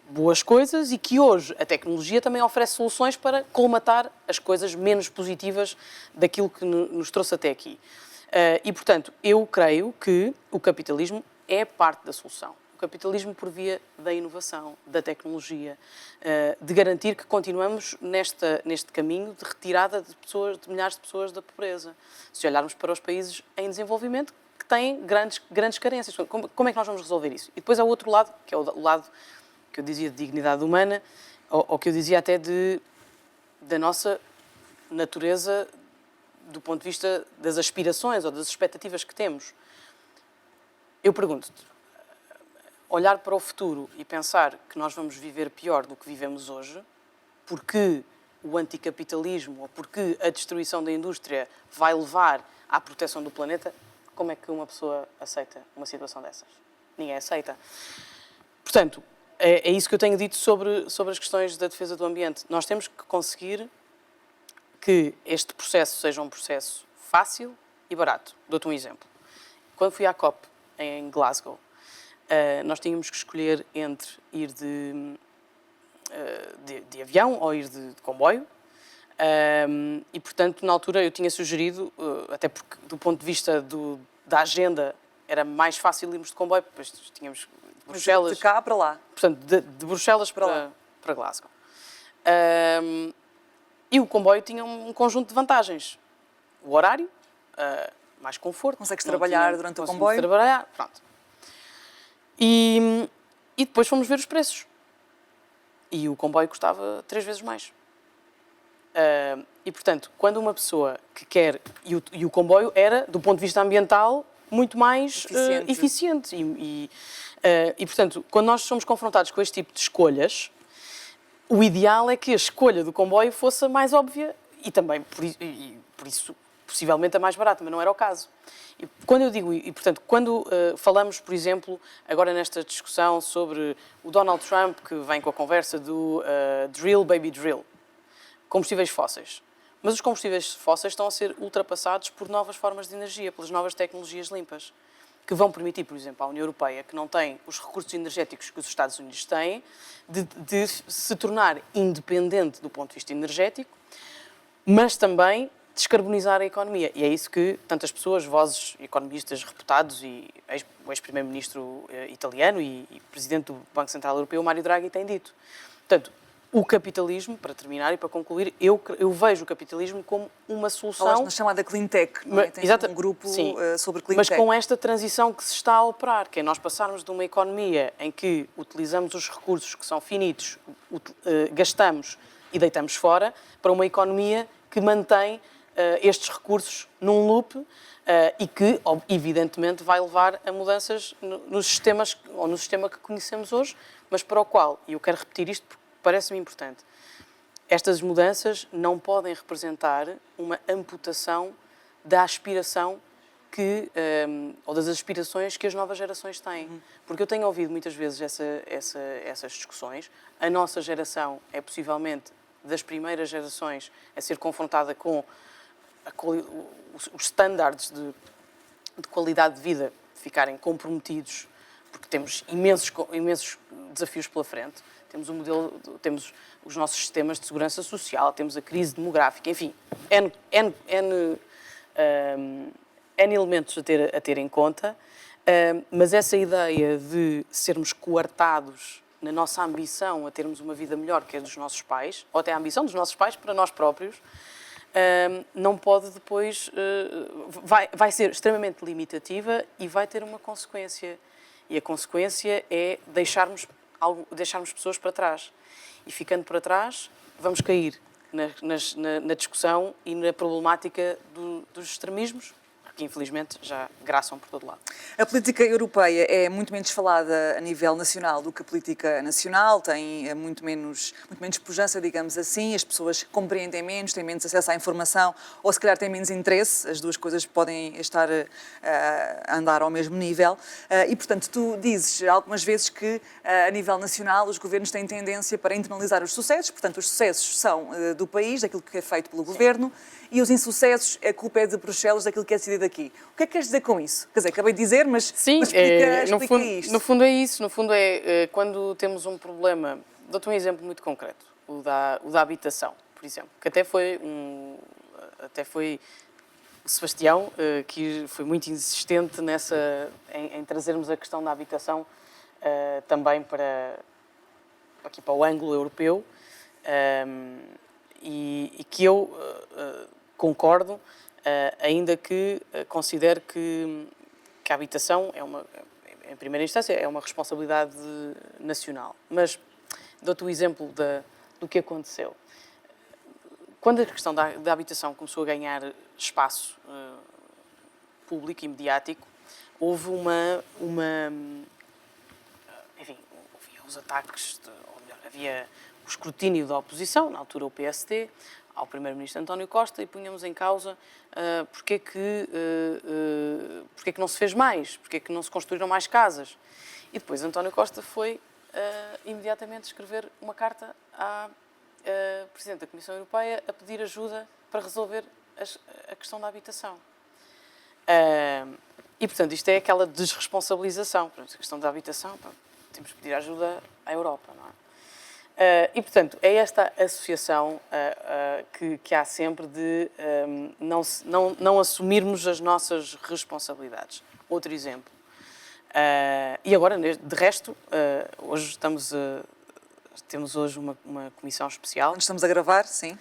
boas coisas e que hoje a tecnologia também oferece soluções para colmatar as coisas menos positivas daquilo que nos trouxe até aqui. E, portanto, eu creio que o capitalismo é parte da solução. O capitalismo por via da inovação, da tecnologia, de garantir que continuamos neste caminho de retirada de milhares de pessoas da pobreza. Se olharmos para os países em desenvolvimento, que têm grandes carências, como é que nós vamos resolver isso? E depois há o outro lado, que é o lado que eu dizia de dignidade humana, ou que eu dizia até da nossa natureza do ponto de vista das aspirações ou das expectativas que temos. Eu pergunto-te, olhar para o futuro e pensar que nós vamos viver pior do que vivemos hoje, porque o anticapitalismo ou porque a destruição da indústria vai levar à proteção do planeta, como é que uma pessoa aceita uma situação dessas? Ninguém aceita. Portanto, é isso que eu tenho dito sobre as questões da defesa do ambiente. Nós temos que conseguir que este processo seja um processo fácil e barato. Dou-te um exemplo. Quando fui à COP em Glasgow, nós tínhamos que escolher entre ir de avião ou ir de comboio. E, portanto, na altura eu tinha sugerido, até porque do ponto de vista da agenda era mais fácil irmos de comboio, depois tínhamos de Bruxelas... De cá para lá. Portanto, de Bruxelas para Glasgow. E o comboio tinha um conjunto de vantagens. O horário, mais conforto. Consegues trabalhar durante o comboio? Trabalhar, pronto. E depois fomos ver os preços. E o comboio custava 3 vezes mais. E, portanto, quando uma pessoa que quer... E o comboio era, do ponto de vista ambiental, muito mais eficiente. E, portanto, quando nós somos confrontados com este tipo de escolhas, o ideal é que a escolha do comboio fosse a mais óbvia e também, por isso, possivelmente a mais barata, mas não era o caso. E quando eu digo, e portanto, quando falamos, por exemplo, agora nesta discussão sobre o Donald Trump, que vem com a conversa do drill, baby drill, combustíveis fósseis. Mas os combustíveis fósseis estão a ser ultrapassados por novas formas de energia, pelas novas tecnologias limpas, que vão permitir, por exemplo, à União Europeia, que não tem os recursos energéticos que os Estados Unidos têm, de se tornar independente do ponto de vista energético, mas também descarbonizar a economia. E é isso que tantas pessoas, vozes, economistas reputados e o ex-primeiro-ministro italiano e presidente do Banco Central Europeu, Mário Draghi, têm dito. Portanto, o capitalismo, para terminar e para concluir, eu vejo o capitalismo como uma solução... Falas na chamada Clean Tech, não é? Tens um grupo sobre Clean Tech. Mas com esta transição que se está a operar, que é nós passarmos de uma economia em que utilizamos os recursos que são finitos, gastamos e deitamos fora, para uma economia que mantém estes recursos num loop e que, evidentemente, vai levar a mudanças nos sistemas, ou no sistema que conhecemos hoje, mas para o qual, e eu quero repetir isto porque parece-me importante, estas mudanças não podem representar uma amputação da aspiração ou das aspirações que as novas gerações têm. Porque eu tenho ouvido muitas vezes essas discussões. A nossa geração é possivelmente das primeiras gerações a ser confrontada com os estándares de qualidade de vida ficarem comprometidos, porque temos imensos desafios pela frente. Temos os nossos sistemas de segurança social, temos a crise demográfica, enfim, N elementos a ter em conta, mas essa ideia de sermos coartados na nossa ambição a termos uma vida melhor que a dos nossos pais, ou até a ambição dos nossos pais para nós próprios, não pode depois... vai ser extremamente limitativa e vai ter uma consequência. E a consequência é deixarmos pessoas para trás. E ficando para trás, vamos cair na discussão e na problemática dos extremismos, que infelizmente já graçam por todo lado. A política europeia é muito menos falada a nível nacional do que a política nacional, tem muito menos pujança, digamos assim, as pessoas compreendem menos, têm menos acesso à informação ou se calhar têm menos interesse, as duas coisas podem estar a andar ao mesmo nível e, portanto, tu dizes algumas vezes que a nível nacional os governos têm tendência para internalizar os sucessos, portanto os sucessos são do país, daquilo que é feito pelo governo, e os insucessos, a culpa é de Bruxelas, daquilo que é decidido aqui. O que é que queres dizer com isso? Quer dizer, acabei de dizer, mas explica isto. No fundo é isso. No fundo é quando temos um problema... Dou-te um exemplo muito concreto, o da habitação, por exemplo, que até foi o Sebastião, que foi muito insistente em trazermos a questão da habitação também aqui para o ângulo europeu, e que eu concordo, ainda que considero que a habitação em primeira instância, é uma responsabilidade nacional. Mas dou-te o exemplo do que aconteceu. Quando a questão da habitação começou a ganhar espaço público e mediático, houve enfim, havia os ataques, ou melhor, havia o escrutínio da oposição, na altura o PSD, ao primeiro-ministro António Costa, e punhamos em causa porque é que não se fez mais, porque é que não se construíram mais casas. E depois António Costa foi imediatamente escrever uma carta à Presidente da Comissão Europeia a pedir ajuda para resolver a questão da habitação. E, portanto, isto é aquela desresponsabilização. A questão da habitação, temos que pedir ajuda à Europa, não é? E, portanto, é esta associação que há sempre de não assumirmos as nossas responsabilidades. Outro exemplo. E agora, de resto, hoje temos hoje uma comissão especial. Onde estamos a gravar, sim.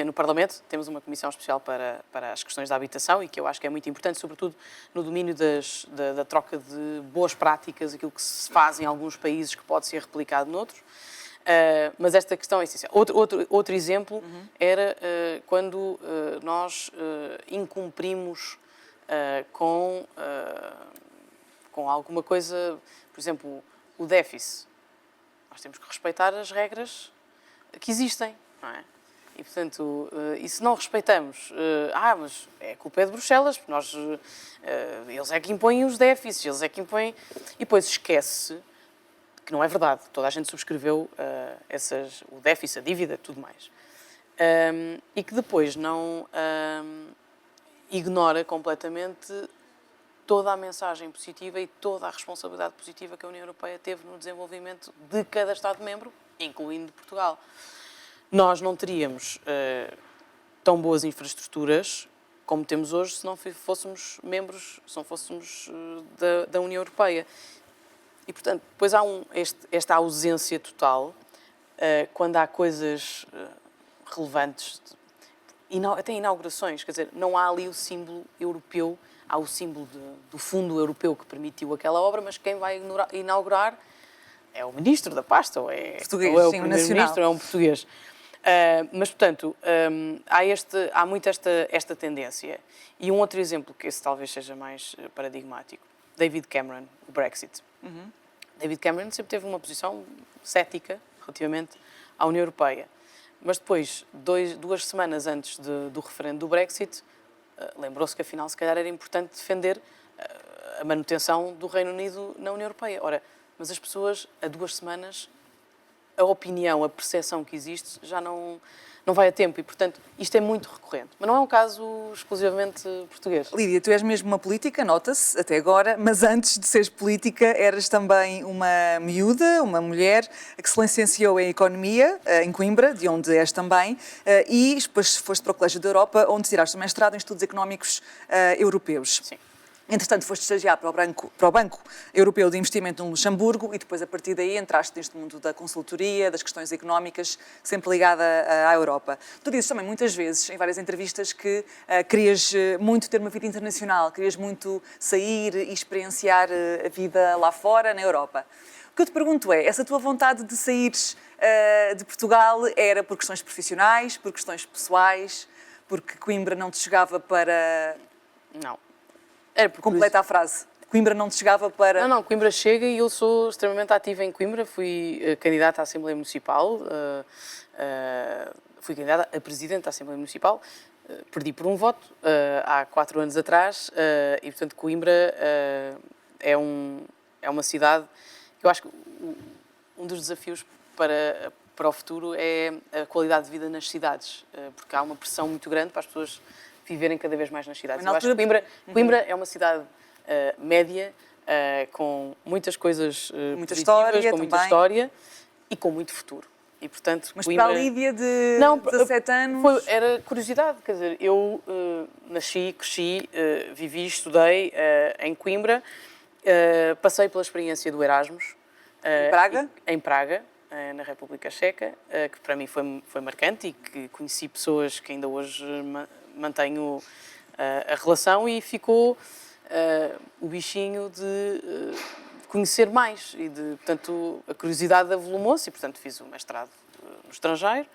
No Parlamento temos uma comissão especial para as questões da habitação e que eu acho que é muito importante, sobretudo no domínio da troca de boas práticas, aquilo que se faz em alguns países que pode ser replicado noutros. Mas esta questão é essencial. Outro exemplo era quando nós incumprimos com alguma coisa, por exemplo, o déficit. Nós temos que respeitar as regras que existem, não é? E, portanto, e se não respeitamos, mas a culpa é de Bruxelas, porque eles é que impõem os déficits, eles é que impõem... E depois esquece que não é verdade. Toda a gente subscreveu o déficit, a dívida, tudo mais. E que depois não ignora completamente toda a mensagem positiva e toda a responsabilidade positiva que a União Europeia teve no desenvolvimento de cada Estado-membro, incluindo Portugal. Nós não teríamos tão boas infraestruturas como temos hoje se não fôssemos membros, se não fôssemos da União Europeia. E, portanto, depois há esta ausência total quando há coisas relevantes, até inaugurações, quer dizer, não há ali o símbolo europeu, há o símbolo do fundo europeu que permitiu aquela obra, mas quem vai inaugurar é o ministro da pasta, ou é o primeiro-ministro, é um português. Mas, portanto, há muito esta tendência. E um outro exemplo, que esse talvez seja mais paradigmático, David Cameron, o Brexit. David Cameron sempre teve uma posição cética relativamente à União Europeia. Mas depois, 2 semanas antes do referendo do Brexit, lembrou-se que afinal se calhar era importante defender a manutenção do Reino Unido na União Europeia. Ora, mas as pessoas, há 2 semanas, a opinião, a percepção que existe já não vai a tempo e, portanto, isto é muito recorrente. Mas não é um caso exclusivamente português. Lídia, tu és mesmo uma política, nota-se, até agora, mas antes de seres política eras também uma miúda, uma mulher que se licenciou em Economia, em Coimbra, de onde és também, e depois foste para o Colégio da Europa, onde tiraste o mestrado em Estudos Económicos Europeus. Sim. Entretanto, foste estagiar para o Banco Europeu de Investimento no Luxemburgo e depois, a partir daí, entraste neste mundo da consultoria, das questões económicas, sempre ligada à Europa. Tu dizes também, muitas vezes, em várias entrevistas, que querias muito ter uma vida internacional, querias muito sair e experienciar a vida lá fora, na Europa. O que eu te pergunto é, essa tua vontade de saíres de Portugal era por questões profissionais, por questões pessoais, porque Coimbra não te chegava para... Não. Completa a frase. Coimbra não te chegava para... Não, Coimbra chega e eu sou extremamente ativa em Coimbra. Fui candidata à Assembleia Municipal, fui candidata a Presidente da Assembleia Municipal, perdi por um voto há 4 anos atrás e, portanto, Coimbra é uma cidade que eu acho que um dos desafios para o futuro é a qualidade de vida nas cidades, porque há uma pressão muito grande para as pessoas viverem cada vez mais nas cidades. Eu acho que Coimbra é uma cidade média, com muitas coisas muita positivas, história com muita também. História e com muito futuro. E, portanto, Mas Coimbra... para a Lídia de 17 anos... Era curiosidade, quer dizer, eu nasci, cresci, vivi, estudei em Coimbra, passei pela experiência do Erasmus. Em Praga? Em Praga, na República Checa, que para mim foi marcante e que conheci pessoas que ainda hoje mantenho a relação e ficou o bichinho de conhecer mais e, portanto, a curiosidade avolumou-se e, portanto, fiz o mestrado no estrangeiro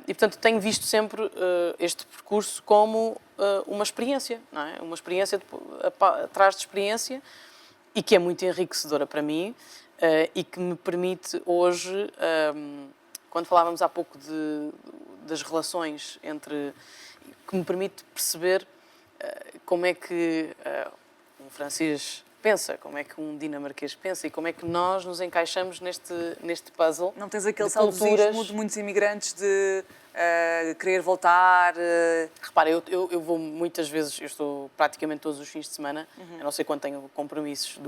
e, portanto, tenho visto sempre este percurso como uma experiência, não é? Uma experiência atrás de experiência e que é muito enriquecedora para mim e que me permite hoje, quando falávamos há pouco das relações que me permite perceber como é que um francês pensa, como é que um dinamarquês pensa e como é que nós nos encaixamos neste puzzle. Não tens aquele de saudosismo culturas. de muitos imigrantes de querer voltar? Repara, eu vou muitas vezes, eu estou praticamente todos os fins de semana, eu não sei quando tenho compromissos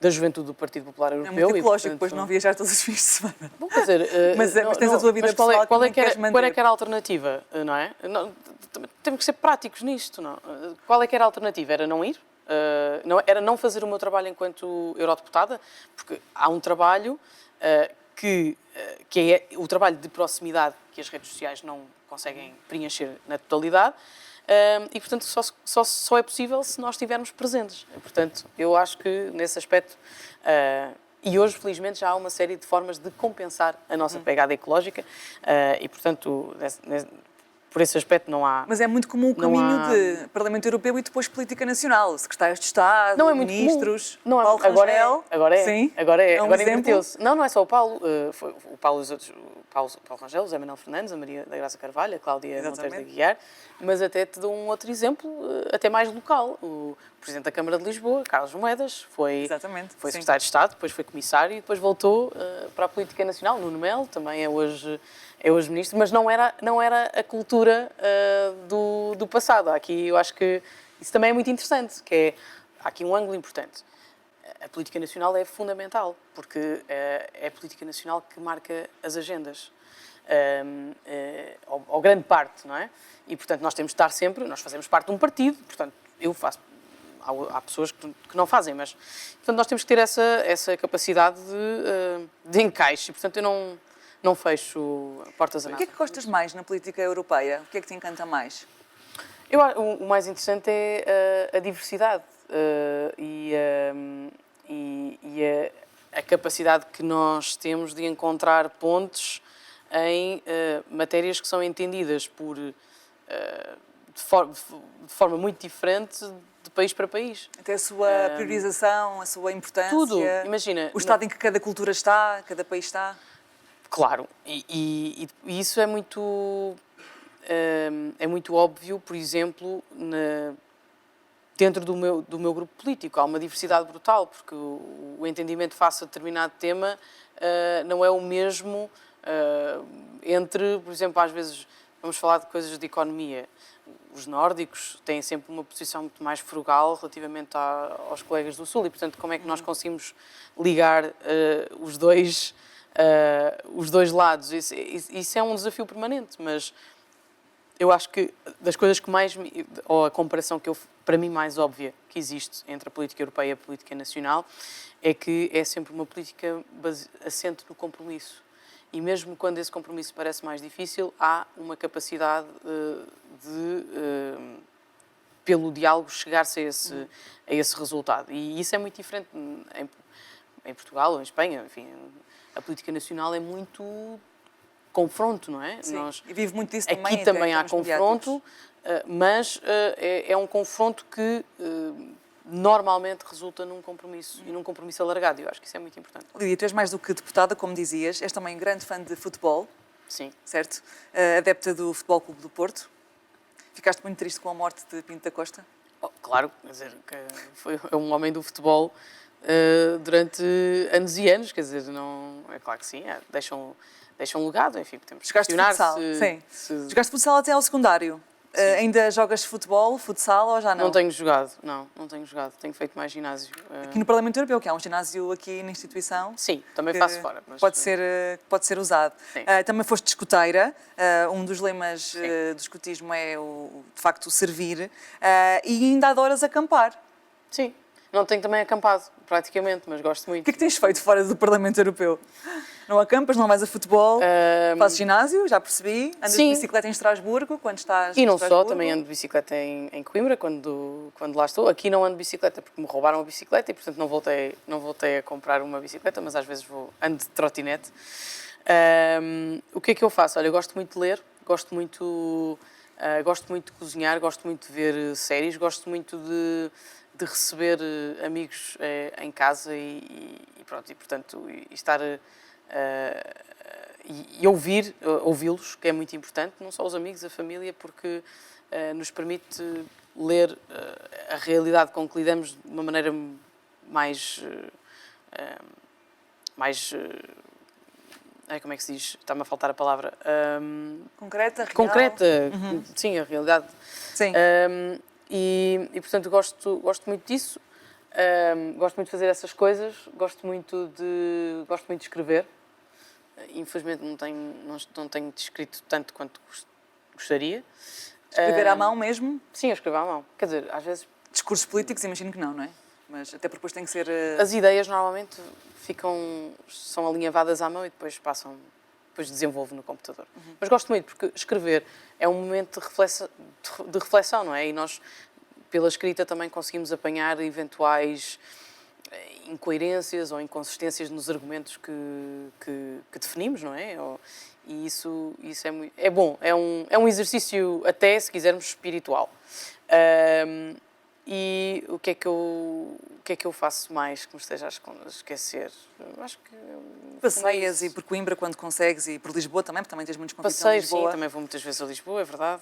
da juventude do Partido Popular Europeu. É muito ecológico, portanto, depois não viajar todos os fins de semana. Bom, quer dizer, mas tens a tua vida pessoal qual é que queres manter. qual é que era a alternativa, não é? Temos que ser práticos nisto, não? Qual é que era a alternativa? Era não ir? Era não fazer o meu trabalho enquanto eurodeputada? Porque há um trabalho que é o trabalho de proximidade que as redes sociais não conseguem preencher na totalidade e, portanto, só é possível se nós estivermos presentes. Portanto, eu acho que, nesse aspecto, e hoje, felizmente, já há uma série de formas de compensar a nossa pegada ecológica e, portanto, por esse aspecto não há... Mas é muito comum o caminho de Parlamento Europeu e depois política nacional, secretários de Estado, não é muito ministros, comum. Não, Paulo Rangel. Sim, agora exemplo. inverteu-se. Não é só o Paulo, foi o Paulo e os outros, Paulo Rangel, o José Manuel Fernandes, a Maria da Graça Carvalho, a Cláudia Monteiro de Aguiar, mas até te dou um outro exemplo, até mais local. O Presidente da Câmara de Lisboa, Carlos Moedas, foi secretário de Estado, depois foi comissário e depois voltou para a política nacional. Nuno Melo também é hoje ministro, mas não era a cultura do passado. Aqui eu acho que isso também é muito interessante, há aqui um ângulo importante. A política nacional é fundamental, porque é a política nacional que marca as agendas, ou grande parte, não é? E, portanto, nós temos de estar sempre, nós fazemos parte de um partido, portanto, eu faço, há pessoas que não fazem, mas, portanto, nós temos que ter essa capacidade de encaixe, e, portanto, eu não fecho portas a nada. O que é que gostas mais na política europeia? O que é que te encanta mais? O mais interessante é a diversidade e a capacidade que nós temos de encontrar pontes em matérias que são entendidas de forma muito diferente de país para país. Até a sua priorização, a sua importância. Tudo, imagina. O estado em que cada cultura está, cada país está. Claro, e isso é muito é muito óbvio, por exemplo, dentro do meu grupo político. Há uma diversidade brutal, porque o entendimento face a determinado tema não é o mesmo entre, por exemplo, às vezes vamos falar de coisas de economia. Os nórdicos têm sempre uma posição muito mais frugal relativamente aos colegas do Sul e, portanto, como é que nós conseguimos ligar os dois lados? Isso é um desafio permanente, mas eu acho que das coisas que mais, ou a comparação que para mim mais óbvia que existe entre a política europeia e a política nacional, é que é sempre uma política assente no compromisso. E mesmo quando esse compromisso parece mais difícil, há uma capacidade pelo diálogo, chegar-se a esse resultado. E isso é muito diferente em Portugal ou em Espanha. Enfim, a política nacional é muito confronto, não é? Sim, e vive muito disso também. Aqui também há confronto, mas é um confronto que normalmente resulta num compromisso, e num compromisso alargado. Eu acho que isso é muito importante. Lídia, tu és mais do que deputada, como dizias, és também grande fã de futebol. Sim. Certo? Adepta do Futebol Clube do Porto. Ficaste muito triste com a morte de Pinto da Costa? Claro, quer dizer, que foi um homem do futebol durante anos e anos, quer dizer, não, é claro que sim, deixam um legado, enfim, podemos questionar se... Jogaste futsal até ao secundário. Ainda jogas futsal ou já não? Não tenho jogado, não tenho jogado. Tenho feito mais ginásio. Aqui no Parlamento Europeu, que há um ginásio aqui na instituição. Sim, também faço fora. Mas pode ser usado. Também foste escoteira. Um dos lemas do escotismo é, de facto, o servir. E ainda adoras acampar. Sim, não tenho também acampado, praticamente, mas gosto muito. O que é que tens feito fora do Parlamento Europeu? Não acampas, não vais a futebol, fazes ginásio, já percebi, andas de bicicleta em Estrasburgo, quando estás E não só, também ando de bicicleta em Coimbra, quando lá estou. Aqui não ando de bicicleta porque me roubaram a bicicleta e, portanto, não voltei a comprar uma bicicleta, mas às vezes ando de trotinete. O que é que eu faço? Olha, eu gosto muito de ler, gosto muito de cozinhar, gosto muito de ver séries, gosto muito de receber amigos em casa e pronto, e portanto, estar... e ouvi-los, que é muito importante, não só os amigos, a família, porque nos permite ler a realidade com que lidamos de uma maneira mais como é que se diz? Está-me a faltar a palavra. Concreta, real. Concreta, sim, a realidade. Sim. E portanto, gosto muito disso. Gosto muito de fazer essas coisas, gosto muito de escrever. Infelizmente não tenho escrito tanto quanto gostaria. Escrever à mão mesmo? Sim, eu escrevo à mão. Quer dizer, às vezes... Discursos políticos, imagino que não é? Mas até porque depois tem que ser... As ideias normalmente são alinhavadas à mão e depois desenvolvo no computador. Mas gosto muito, porque escrever é um momento de reflexão, não é? E nós, pela escrita, também conseguimos apanhar eventuais incoerências ou inconsistências nos argumentos que definimos, não é? E isso é bom, é um exercício até, se quisermos, espiritual. E o que é que eu faço mais que me esteja a esquecer? Acho que... Passeias e por Coimbra quando consegues e por Lisboa também, porque também tens muitos convites em Lisboa. Sim, também vou muitas vezes a Lisboa, é verdade.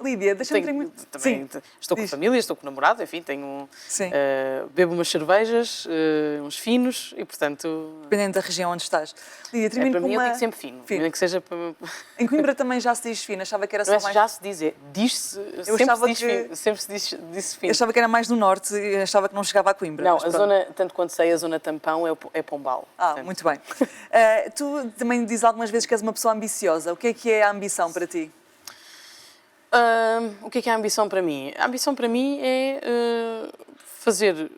Lídia, deixa-me... Estou com família, estou com namorado, enfim, bebo umas cervejas, uns finos e, portanto... Dependendo da região onde estás. Lídia, termino para mim eu digo sempre fino. Nem que seja para... Em Coimbra também já se diz fino, achava que era só mais... já se diz, diz-se, sempre se disse fino. Eu achava que era mais do norte e achava que não chegava a Coimbra. Não, a zona, tanto quanto sei, a zona tampão é Pombal. Portanto. Muito bem. Tu também dizes algumas vezes que és uma pessoa ambiciosa. O que é a ambição para ti? O que é a ambição para mim? A ambição para mim é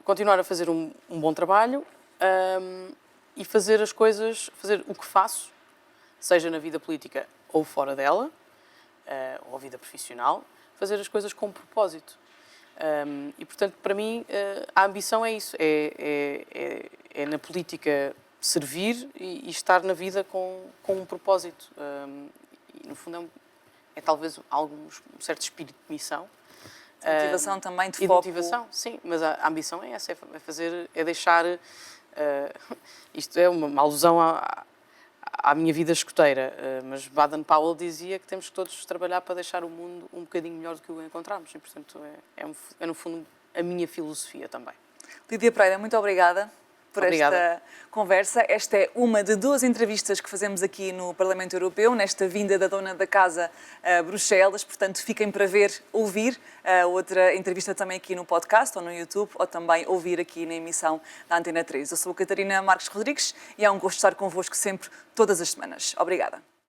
continuar a fazer um bom trabalho e fazer as coisas, fazer o que faço, seja na vida política ou fora dela, ou a vida profissional, fazer as coisas com propósito. E, portanto, para mim, a ambição é isso, é na política servir e estar na vida com um propósito. E, no fundo, é talvez um certo espírito de missão. De motivação também, de foco. E de motivação, sim, mas a ambição é essa, é deixar... isto é uma alusão à minha vida escoteira. Mas Baden-Powell dizia que temos que todos trabalhar para deixar o mundo um bocadinho melhor do que o encontramos. E, portanto, é no fundo a minha filosofia também. Lídia Pereira, muito obrigada por Obrigada. esta conversa. Esta é uma de 2 entrevistas que fazemos aqui no Parlamento Europeu, nesta vinda da dona da casa a Bruxelas. Portanto, fiquem para ver, ouvir outra entrevista também aqui no podcast ou no YouTube, ou também ouvir aqui na emissão da Antena 3. Eu sou a Catarina Marques Rodrigues e é um gosto estar convosco sempre, todas as semanas. Obrigada.